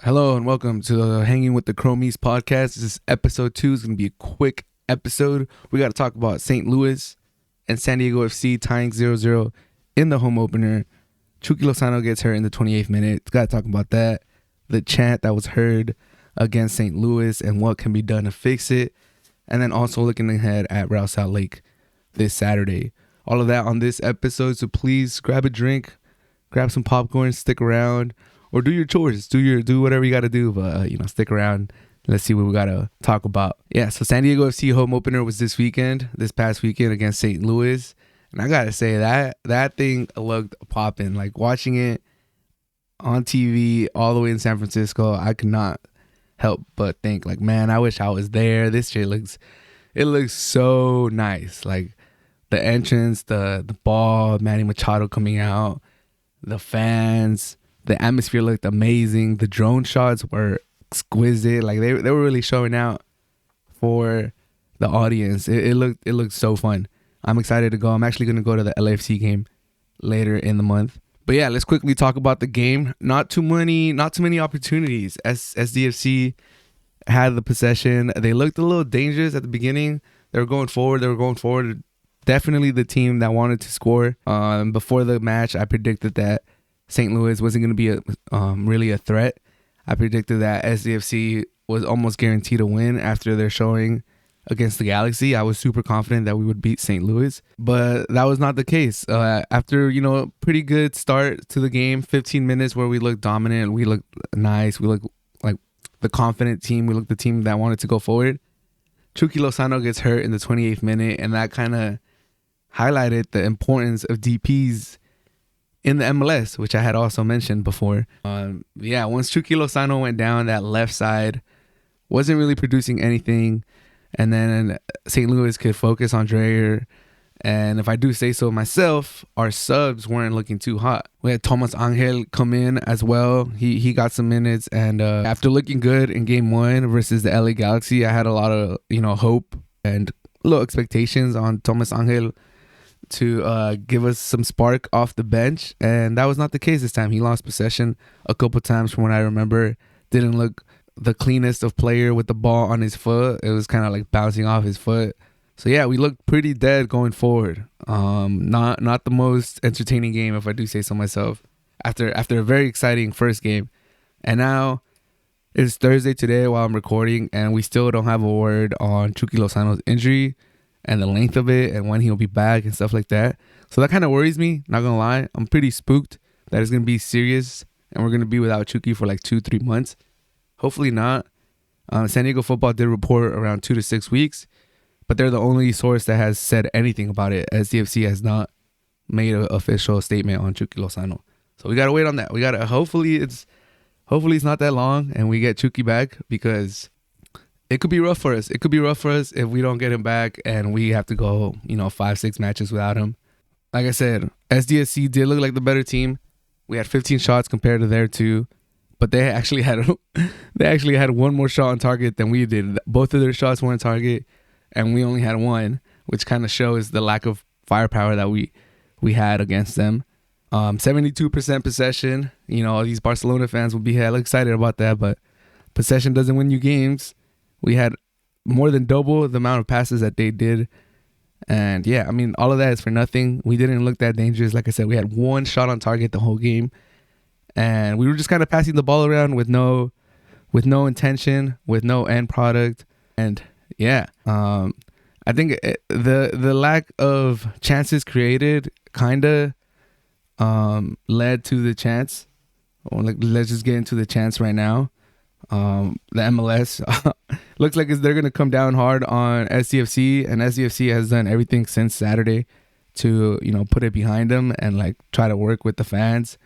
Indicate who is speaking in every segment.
Speaker 1: Hello and welcome to the Hanging with the Chromies podcast. This is episode 2. It's going to be a quick episode. We got to talk about St. Louis and San Diego FC tying 0-0 in the home opener. Chucky Lozano gets hurt in the 28th minute. Got to talk about that. The chant that was heard against St. Louis and what can be done to fix it. And then also looking ahead at Real Salt Lake this Saturday. All of that on this episode. So please grab a drink, grab some popcorn, stick around. Or do your chores, do whatever you got to do, but stick around. Let's see what we got to talk about. Yeah, so San Diego FC home opener was this past weekend against St. Louis. And I got to say that thing looked popping. Like watching it on TV all the way in San Francisco, I could not help but think like, man, I wish I was there. This shit looks so nice. Like the entrance, the ball, Manny Machado coming out, the fans. The atmosphere looked amazing. The drone shots were exquisite. Like they were really showing out for the audience. It looked so fun. I'm excited to go. I'm actually going to go to the LAFC game later in the month. But yeah, let's quickly talk about the game. Not too many opportunities. SDFC had the possession. They looked a little dangerous at the beginning. They were going forward. Definitely the team that wanted to score. Before the match, I predicted that St. Louis wasn't going to be really a threat. I predicted that SDFC was almost guaranteed to win after their showing against the Galaxy. I was super confident that we would beat St. Louis, but that was not the case. After, pretty good start to the game, 15 minutes where we looked dominant, we looked nice, we looked like the confident team, we looked the team that wanted to go forward. Chucky Lozano gets hurt in the 28th minute, and that kind of highlighted the importance of DPs in the MLS, which I had also mentioned before. Once Chucky Lozano went down, that left side wasn't really producing anything. And then St. Louis could focus on Dreyer. And if I do say so myself, our subs weren't looking too hot. We had Thomas Angel come in as well. He got some minutes. And after looking good in game 1 versus the LA Galaxy, I had a lot of, hope and low expectations on Thomas Angel to give us some spark off the bench, and that was not the case this time. He lost possession a couple times from what I remember. Didn't look the cleanest of player with the ball on his foot. It was kind of like bouncing off his foot. So yeah, we looked pretty dead going forward. Not the most entertaining game, if I do say so myself, after a very exciting first game. And now it's Thursday today while I'm recording, and we still don't have a word on Chucky Lozano's injury and the length of it and when he'll be back and stuff like that. So that kind of worries me, not gonna lie. I'm pretty spooked that it's gonna be serious and we're gonna be without Chucky for like 2-3 months. Hopefully not. San Diego football did report around 2 to 6 weeks, but they're the only source that has said anything about it. SDFC has not made an official statement on Chucky Lozano. So we gotta wait on that. We gotta hopefully it's not that long and we get Chucky back, because it could be rough for us. It could be rough for us if we don't get him back and we have to go, 5-6 matches without him. Like I said, SDFC did look like the better team. We had 15 shots compared to their 2, but they actually had one more shot on target than we did. Both of their shots were on target, and we only had 1, which kind of shows the lack of firepower that we had against them. 72% possession. These Barcelona fans will be hella excited about that, but possession doesn't win you games. We had more than double the amount of passes that they did. And yeah, all of that is for nothing. We didn't look that dangerous. Like I said, we had 1 shot on target the whole game. And we were just kind of passing the ball around with no intention, with no end product. And yeah, I think the lack of chances created kind of led to the chance. Let's just get into the chance right now. The MLS looks like they're going to come down hard on SDFC, and SDFC has done everything since Saturday to, put it behind them and try to work with the fans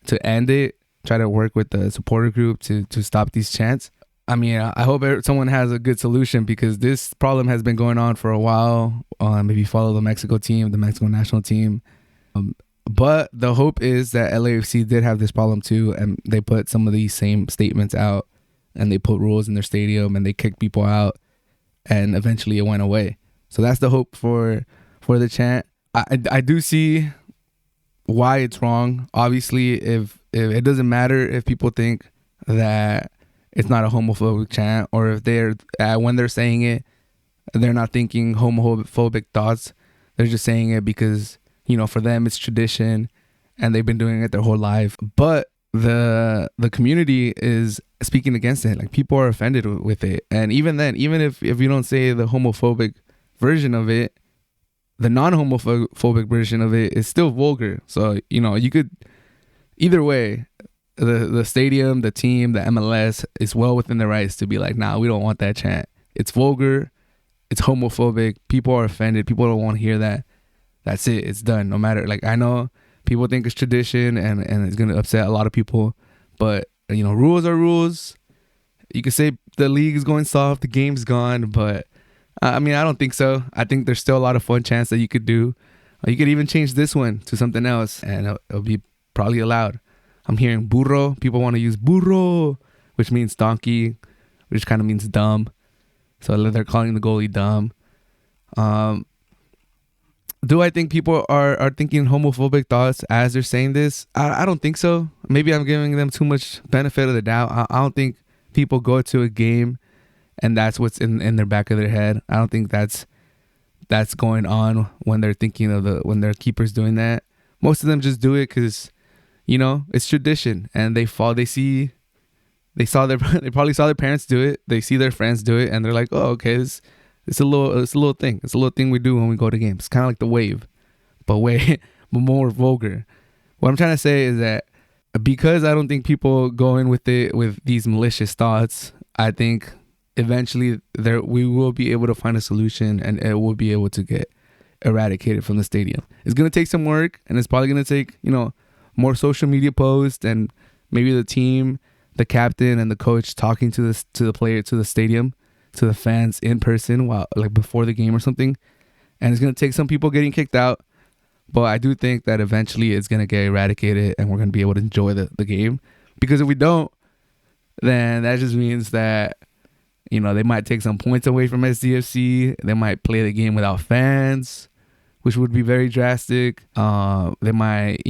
Speaker 1: to end it, try to work with the supporter group to stop these chants. I hope someone has a good solution, because this problem has been going on for a while. Maybe follow the Mexico national team. But the hope is that LAFC did have this problem too, and they put some of these same statements out, and they put rules in their stadium, and they kicked people out, and eventually it went away. So that's the hope for the chant. I do see why it's wrong. Obviously, if it doesn't matter if people think that it's not a homophobic chant, or if they're when they're saying it, they're not thinking homophobic thoughts. They're just saying it because, for them it's tradition and they've been doing it their whole life. But the community is speaking against it. Like, people are offended with it. And even then, even if you don't say the homophobic version of it, the non-homophobic version of it is still vulgar. So, you could, either way, the stadium, the team, the MLS is well within their rights to be like, nah, we don't want that chant. It's vulgar. It's homophobic. People are offended. People don't want to hear that. That's it. It's done. No matter, like, I know people think it's tradition and it's going to upset a lot of people, but rules are rules. You could say the league is going soft, the game's gone, but I don't think so. I think there's still a lot of fun chants that you could do. You could even change this one to something else and it'll be probably allowed. I'm hearing burro. People want to use burro, which means donkey, which kind of means dumb. So they're calling the goalie dumb. Do I think people are thinking homophobic thoughts as they're saying this? I don't think so. Maybe I'm giving them too much benefit of the doubt. I don't think people go to a game and that's what's in their back of their head. I don't think that's going on when they're thinking of when their keeper's doing that. Most of them just do it because, it's tradition, and they probably saw their parents do it. They see their friends do it, and they're like, oh, okay, it's a little thing. It's a little thing we do when we go to games. It's kind of like the wave, but more vulgar. What I'm trying to say is that because I don't think people go in with it with these malicious thoughts, I think eventually we will be able to find a solution, and it will be able to get eradicated from the stadium. It's gonna take some work, and it's probably gonna take more social media posts, and maybe the team, the captain, and the coach talking to the player, to the stadium, to the fans in person, while like before the game or something. And it's gonna take some people getting kicked out, but I do think that eventually it's gonna get eradicated, and we're gonna be able to enjoy the game. Because if we don't, then that just means that they might take some points away from SDFC. They might play the game without fans, which would be very drastic. They might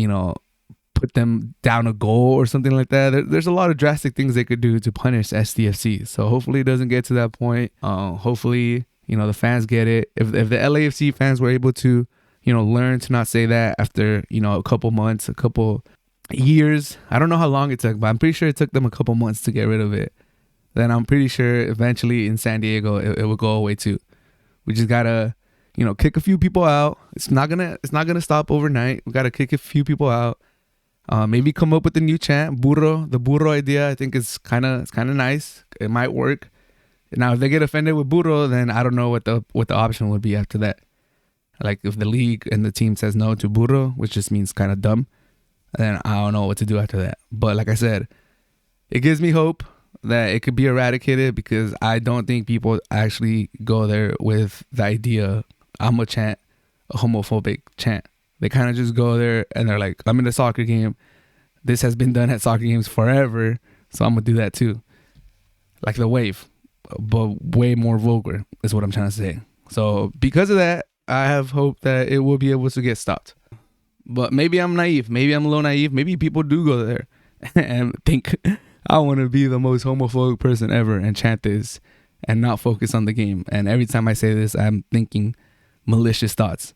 Speaker 1: put them down a goal or something like that. There's a lot of drastic things they could do to punish SDFC. So hopefully it doesn't get to that point. Hopefully, the fans get it. If the LAFC fans were able to, learn to not say that after, a couple months, a couple years. I don't know how long it took, but I'm pretty sure it took them a couple months to get rid of it. Then I'm pretty sure eventually in San Diego, it will go away too. We just gotta, kick a few people out. It's not gonna stop overnight. We gotta kick a few people out. Maybe come up with a new chant, burro. The burro idea, I think, is kind of nice. It might work. Now, if they get offended with burro, then I don't know what the option would be after that. Like, if the league and the team says no to burro, which just means kind of dumb, then I don't know what to do after that. But like I said, it gives me hope that it could be eradicated, because I don't think people actually go there with the idea, I'm gonna chant a homophobic chant. They kind of just go there and they're like, I'm in a soccer game. This has been done at soccer games forever, so I'm going to do that too. Like the wave, but way more vulgar is what I'm trying to say. So because of that, I have hope that it will be able to get stopped. But maybe I'm naive. Maybe I'm a little naive. Maybe people do go there and think, I want to be the most homophobic person ever and chant this and not focus on the game. And every time I say this, I'm thinking malicious thoughts.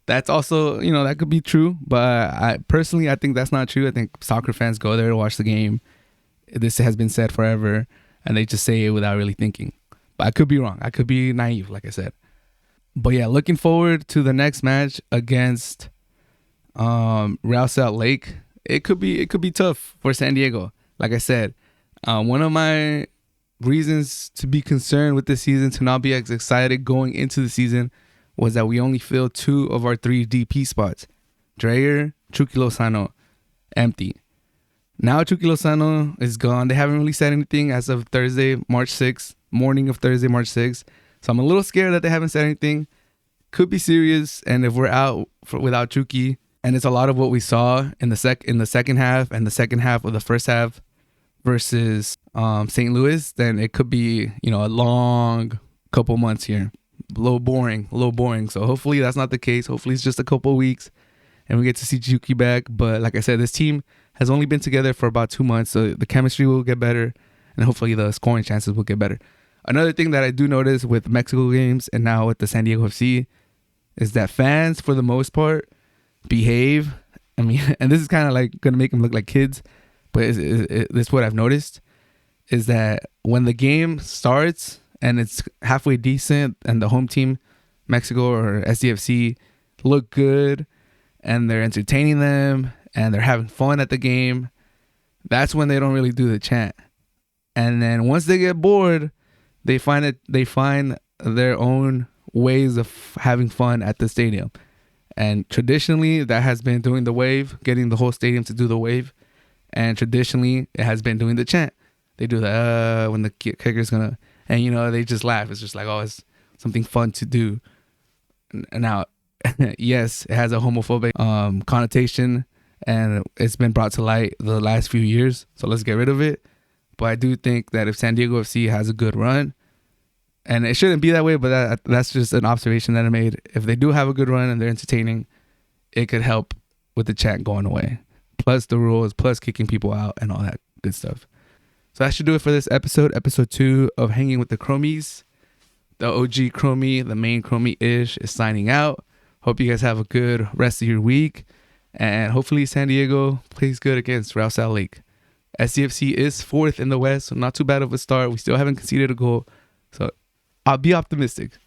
Speaker 1: That's also, that could be true, but I think that's not true. I think soccer fans go there to watch the game. This has been said forever, and they just say it without really thinking. But I could be wrong. I could be naive, like I said. But yeah, looking forward to the next match against Real Salt Lake. It could be tough for San Diego. Like I said, one of my reasons to be concerned with this season, to not be as excited going into the season, was that we only filled 2 of our 3 DP spots. Dreyer, Chucky Lozano, empty. Now Chucky Lozano is gone. They haven't really said anything as of Thursday, March 6th, morning of Thursday, March 6th. So I'm a little scared that they haven't said anything. Could be serious. And if we're out without Chucky, and it's a lot of what we saw in the second half and the second half of the first half versus St. Louis, then it could be, a long couple months here. A little boring. So hopefully that's not the case. Hopefully it's just a couple of weeks and we get to see Chucky back. But like I said, this team has only been together for about 2 months, so the chemistry will get better, and hopefully the scoring chances will get better. Another thing that I do notice with Mexico games and now with the San Diego FC is that fans, for the most part, behave. I mean, and this is kind of like going to make them look like kids, but this is what I've noticed, is that when the game starts and it's halfway decent and the home team, Mexico or SDFC, look good and they're entertaining them and they're having fun at the game, that's when they don't really do the chant. And then once they get bored, they find their own ways of having fun at the stadium. And traditionally, that has been doing the wave, getting the whole stadium to do the wave. And traditionally, it has been doing the chant. They do the when the kicker's gonna, and they just laugh. It's just like, oh, it's something fun to do. Now, yes, it has a homophobic connotation, and it's been brought to light the last few years. So let's get rid of it. But I do think that if San Diego FC has a good run, and it shouldn't be that way, but that's just an observation that I made. If they do have a good run and they're entertaining, it could help with the chant going away. Plus the rules, plus kicking people out and all that good stuff. So that should do it for this episode 2 of Hanging with the Chromies. The OG Chromie, the main Chromie-ish, is signing out. Hope you guys have a good rest of your week. And hopefully San Diego plays good against Real Salt Lake. SDFC is 4th in the West, so not too bad of a start. We still haven't conceded a goal. So I'll be optimistic.